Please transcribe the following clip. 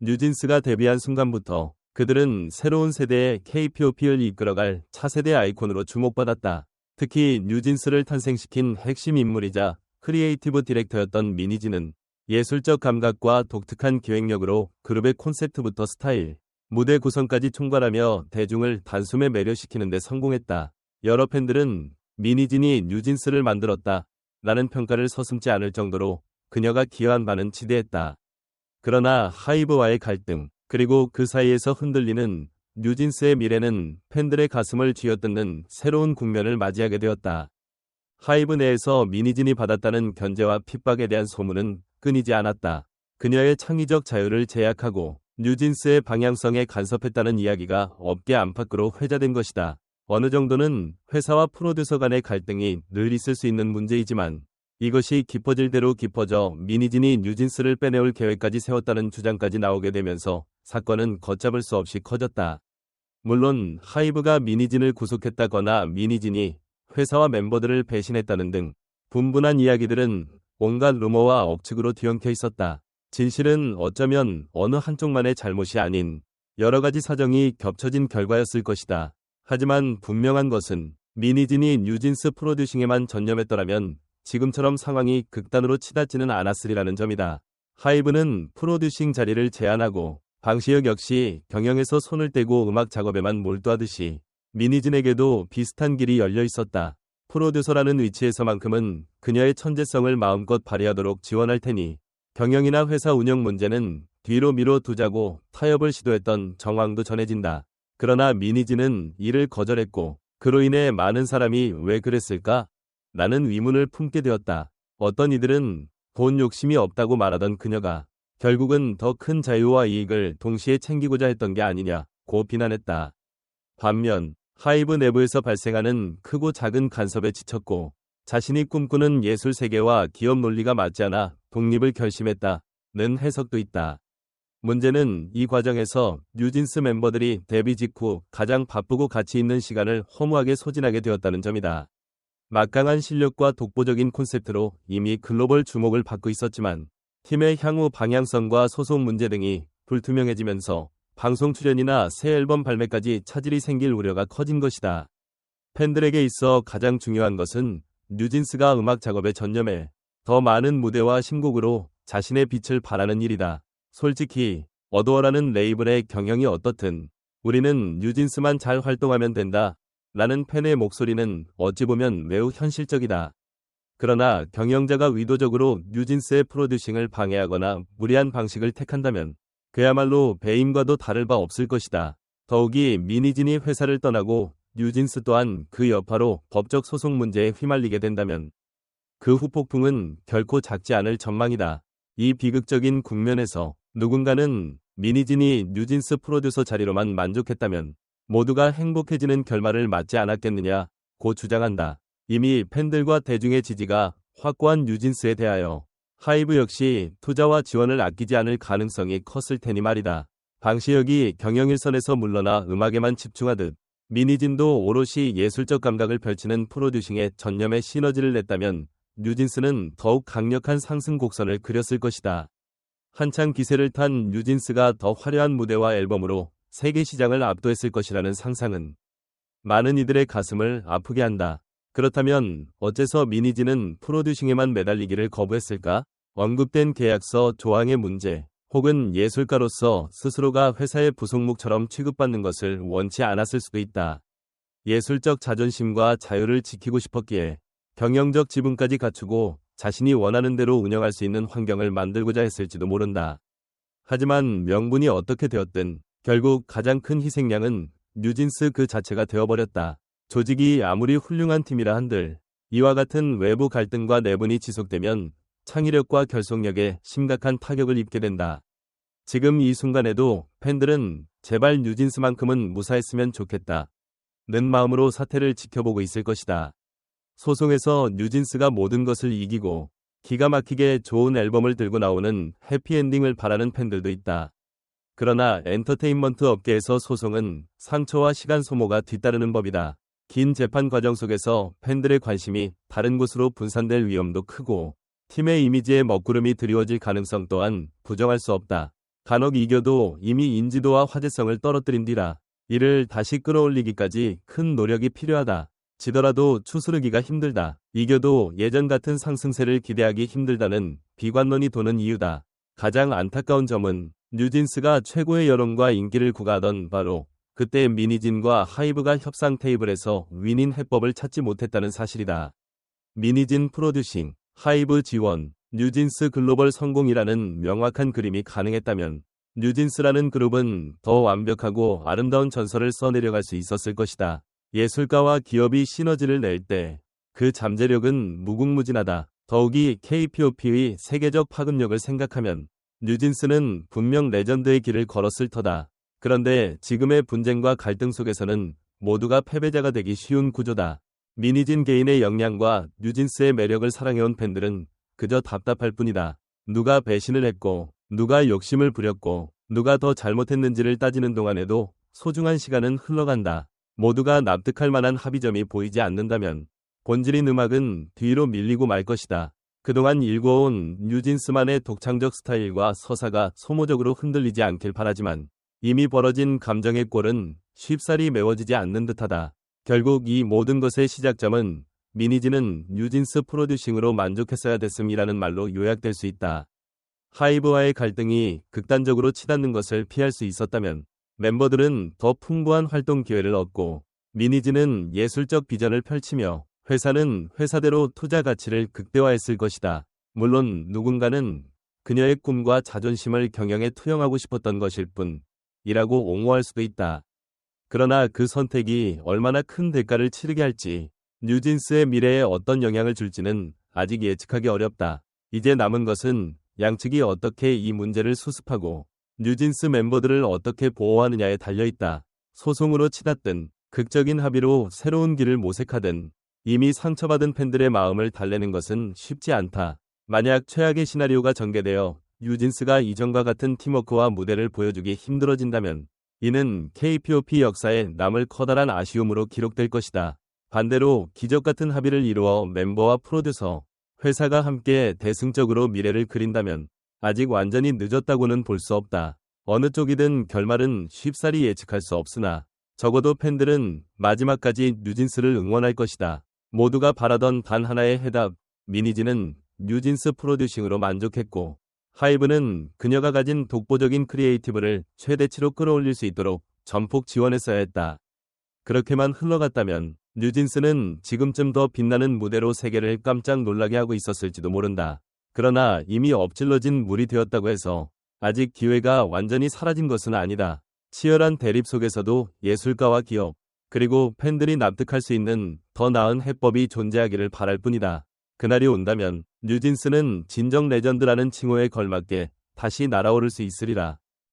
뉴진스가 데뷔한 순간부터 그들은 새로운 세대의 K-POP를 이끌어갈 차세대 아이콘으로 주목받았다. 특히 뉴진스를 탄생시킨 핵심 인물이자 크리에이티브 디렉터였던 미니진은 예술적 감각과 독특한 기획력으로 그룹의 콘셉트부터 스타일, 무대 구성까지 총괄하며 대중을 단숨에 매료시키는 데 성공했다. 여러 팬들은 미니진이 뉴진스를 만들었다 라는 평가를 서슴지 않을 정도로 그녀가 기여한 바는 지대했다. 그러나 하이브와의 갈등, 그리고 그 사이에서 흔들리는 뉴진스의 미래는 팬들의 가슴을 쥐어뜯는 새로운 국면을 맞이하게 되었다. 하이브 내에서 미니진이 받았다는 견제와 핍박에 대한 소문은 끊이지 않았다. 그녀의 창의적 자유를 제약하고 뉴진스의 방향성에 간섭했다는 이야기가 업계 안팎으로 회자된 것이다. 어느 정도는 회사와 프로듀서 간의 갈등이 늘 있을 수 있는 문제이지만 이것이 깊어질 대로 깊어져 미니진이 뉴진스를 빼내올 계획까지 세웠다는 주장까지 나오게 되면서 사건은 걷잡을 수 없이 커졌다. 물론 하이브가 미니진을 구속했다거나 미니진이 회사와 멤버들을 배신했다는 등 분분한 이야기들은 온갖 루머와 억측으로 뒤엉켜 있었다. 진실은 어쩌면 어느 한쪽만의 잘못이 아닌 여러 가지 사정이 겹쳐진 결과였을 것이다. 하지만 분명한 것은 미니진이 뉴진스 프로듀싱에만 전념했더라면 지금처럼 상황이 극단으로 치닫지는 않았으리라는 점이다. 하이브는 프로듀싱 자리를 제한하고 방시혁 역시 경영에서 손을 떼고 음악 작업에만 몰두하듯이 미니진에게도 비슷한 길이 열려 있었다. 프로듀서라는 위치에서만큼은 그녀의 천재성을 마음껏 발휘하도록 지원할 테니 경영이나 회사 운영 문제는 뒤로 미뤄두자고 타협을 시도했던 정황도 전해진다. 그러나 미니진은 이를 거절했고 그로 인해 많은 사람이 왜 그랬을까? 라는 의문을 품게 되었다. 어떤 이들은 돈 욕심이 없다고 말하던 그녀가 결국은 더 큰 자유와 이익을 동시에 챙기고자 했던 게 아니냐고 비난했다. 반면 하이브 내부에서 발생하는 크고 작은 간섭에 지쳤고 자신이 꿈꾸는 예술 세계와 기업 논리가 맞지 않아 독립을 결심했다는 해석도 있다. 문제는 이 과정에서 뉴진스 멤버들이 데뷔 직후 가장 바쁘고 가치 있는 시간을 허무하게 소진하게 되었다는 점이다. 막강한 실력과 독보적인 콘셉트로 이미 글로벌 주목을 받고 있었지만 팀의 향후 방향성과 소속 문제 등이 불투명해지면서 방송 출연이나 새 앨범 발매까지 차질이 생길 우려가 커진 것이다. 팬들에게 있어 가장 중요한 것은 뉴진스가 음악 작업에 전념해 더 많은 무대와 신곡으로 자신의 빛을 발하는 일이다. 솔직히 어두워라는 레이블의 경영이 어떻든 우리는 뉴진스만 잘 활동하면 된다 라는 팬의 목소리는 어찌 보면 매우 현실적이다. 그러나 경영자가 의도적으로 뉴진스의 프로듀싱을 방해하거나 무리한 방식을 택한다면 그야말로 배임과도 다를 바 없을 것이다. 더욱이 미니진이 회사를 떠나고 뉴진스 또한 그 여파로 법적 소송 문제에 휘말리게 된다면 그 후폭풍은 결코 작지 않을 전망이다. 이 비극적인 국면에서 누군가는 미니진이 뉴진스 프로듀서 자리로만 만족했다면 모두가 행복해지는 결말을 맞지 않았겠느냐고 주장한다. 이미 팬들과 대중의 지지가 확고한 뉴진스에 대하여 하이브 역시 투자와 지원을 아끼지 않을 가능성이 컸을 테니 말이다. 방시혁이 경영 일선에서 물러나 음악에만 집중하듯 미니진도 오롯이 예술적 감각을 펼치는 프로듀싱에 전념의 시너지를 냈다면 뉴진스는 더욱 강력한 상승 곡선을 그렸을 것이다. 한창 기세를 탄 뉴진스가 더 화려한 무대와 앨범으로 세계 시장을 압도했을 것이라는 상상은 많은 이들의 가슴을 아프게 한다. 그렇다면 어째서 미니진은 프로듀싱에만 매달리기를 거부했을까? 언급된 계약서 조항의 문제 혹은 예술가로서 스스로가 회사의 부속목처럼 취급받는 것을 원치 않았을 수도 있다. 예술적 자존심과 자유를 지키고 싶었기에 경영적 지분까지 갖추고 자신이 원하는 대로 운영할 수 있는 환경을 만들고자 했을지도 모른다. 하지만 명분이 어떻게 되었든 결국 가장 큰 희생양은 뉴진스 그 자체가 되어버렸다. 조직이 아무리 훌륭한 팀이라 한들 이와 같은 외부 갈등과 내분이 지속되면 창의력과 결속력에 심각한 타격을 입게 된다. 지금 이 순간에도 팬들은 제발 뉴진스만큼은 무사했으면 좋겠다 는 마음으로 사태를 지켜보고 있을 것이다. 소송에서 뉴진스가 모든 것을 이기고 기가 막히게 좋은 앨범을 들고 나오는 해피엔딩을 바라는 팬들도 있다. 그러나 엔터테인먼트 업계에서 소송은 상처와 시간 소모가 뒤따르는 법이다. 긴 재판 과정 속에서 팬들의 관심이 다른 곳으로 분산될 위험도 크고 팀의 이미지에 먹구름이 드리워질 가능성 또한 부정할 수 없다. 간혹 이겨도 이미 인지도와 화제성을 떨어뜨린 뒤라 이를 다시 끌어올리기까지 큰 노력이 필요하다. 지더라도 추스르기가 힘들다. 이겨도 예전 같은 상승세를 기대하기 힘들다는 비관론이 도는 이유다. 가장 안타까운 점은 뉴진스가 최고의 여론과 인기를 구가하던 바로 그때 미니진과 하이브가 협상 테이블에서 윈인 해법을 찾지 못했다는 사실이다. 미니진 프로듀싱, 하이브 지원, 뉴진스 글로벌 성공이라는 명확한 그림이 가능했다면 뉴진스라는 그룹은 더 완벽하고 아름다운 전설을 써내려갈 수 있었을 것이다. 예술가와 기업이 시너지를 낼 때 그 잠재력은 무궁무진하다. 더욱이 K-POP의 세계적 파급력을 생각하면 뉴진스는 분명 레전드의 길을 걸었을 터다. 그런데 지금의 분쟁과 갈등 속에서는 모두가 패배자가 되기 쉬운 구조다. 미니진 개인의 역량과 뉴진스의 매력을 사랑해온 팬들은 그저 답답할 뿐이다. 누가 배신을 했고 누가 욕심을 부렸고 누가 더 잘못했는지를 따지는 동안에도 소중한 시간은 흘러간다. 모두가 납득할 만한 합의점이 보이지 않는다면 본질인 음악은 뒤로 밀리고 말 것이다. 그동안 일궈온 뉴진스만의 독창적 스타일과 서사가 소모적으로 흔들리지 않길 바라지만 이미 벌어진 감정의 골은 쉽사리 메워지지 않는 듯하다. 결국 이 모든 것의 시작점은 미니진은 뉴진스 프로듀싱으로 만족했어야 됐음이라는 말로 요약될 수 있다. 하이브와의 갈등이 극단적으로 치닫는 것을 피할 수 있었다면 멤버들은 더 풍부한 활동 기회를 얻고 미니진은 예술적 비전을 펼치며 회사는 회사대로 투자 가치를 극대화했을 것이다. 물론 누군가는 그녀의 꿈과 자존심을 경영에 투영하고 싶었던 것일 뿐이라고 옹호할 수도 있다. 그러나 그 선택이 얼마나 큰 대가를 치르게 할지 뉴진스의 미래에 어떤 영향을 줄지는 아직 예측하기 어렵다. 이제 남은 것은 양측이 어떻게 이 문제를 수습하고 뉴진스 멤버들을 어떻게 보호하느냐에 달려있다. 소송으로 치닫든 극적인 합의로 새로운 길을 모색하든 이미 상처받은 팬들의 마음을 달래는 것은 쉽지 않다. 만약 최악의 시나리오가 전개되어 뉴진스가 이전과 같은 팀워크와 무대를 보여주기 힘들어진다면 이는 K-POP 역사에 남을 커다란 아쉬움으로 기록될 것이다. 반대로 기적같은 합의를 이루어 멤버와 프로듀서, 회사가 함께 대승적으로 미래를 그린다면 아직 완전히 늦었다고는 볼 수 없다. 어느 쪽이든 결말은 쉽사리 예측할 수 없으나 적어도 팬들은 마지막까지 뉴진스를 응원할 것이다. 모두가 바라던 단 하나의 해답, 미니진은 뉴진스 프로듀싱으로 만족했고 하이브는 그녀가 가진 독보적인 크리에이티브를 최대치로 끌어올릴 수 있도록 전폭 지원했어야 했다. 그렇게만 흘러갔다면 뉴진스는 지금쯤 더 빛나는 무대로 세계를 깜짝 놀라게 하고 있었을지도 모른다. 그러나 이미 엎질러진 물이 되었다고 해서 아직 기회가 완전히 사라진 것은 아니다. 치열한 대립 속에서도 예술가와 기업, 그리고 팬들이 납득할 수 있는 더 나은 해법이 존재하기를 바랄 뿐이다. 그날이 온다면 뉴진스는 진정 레전드라는 칭호에 걸맞게 다시 날아오를 수 있으리라.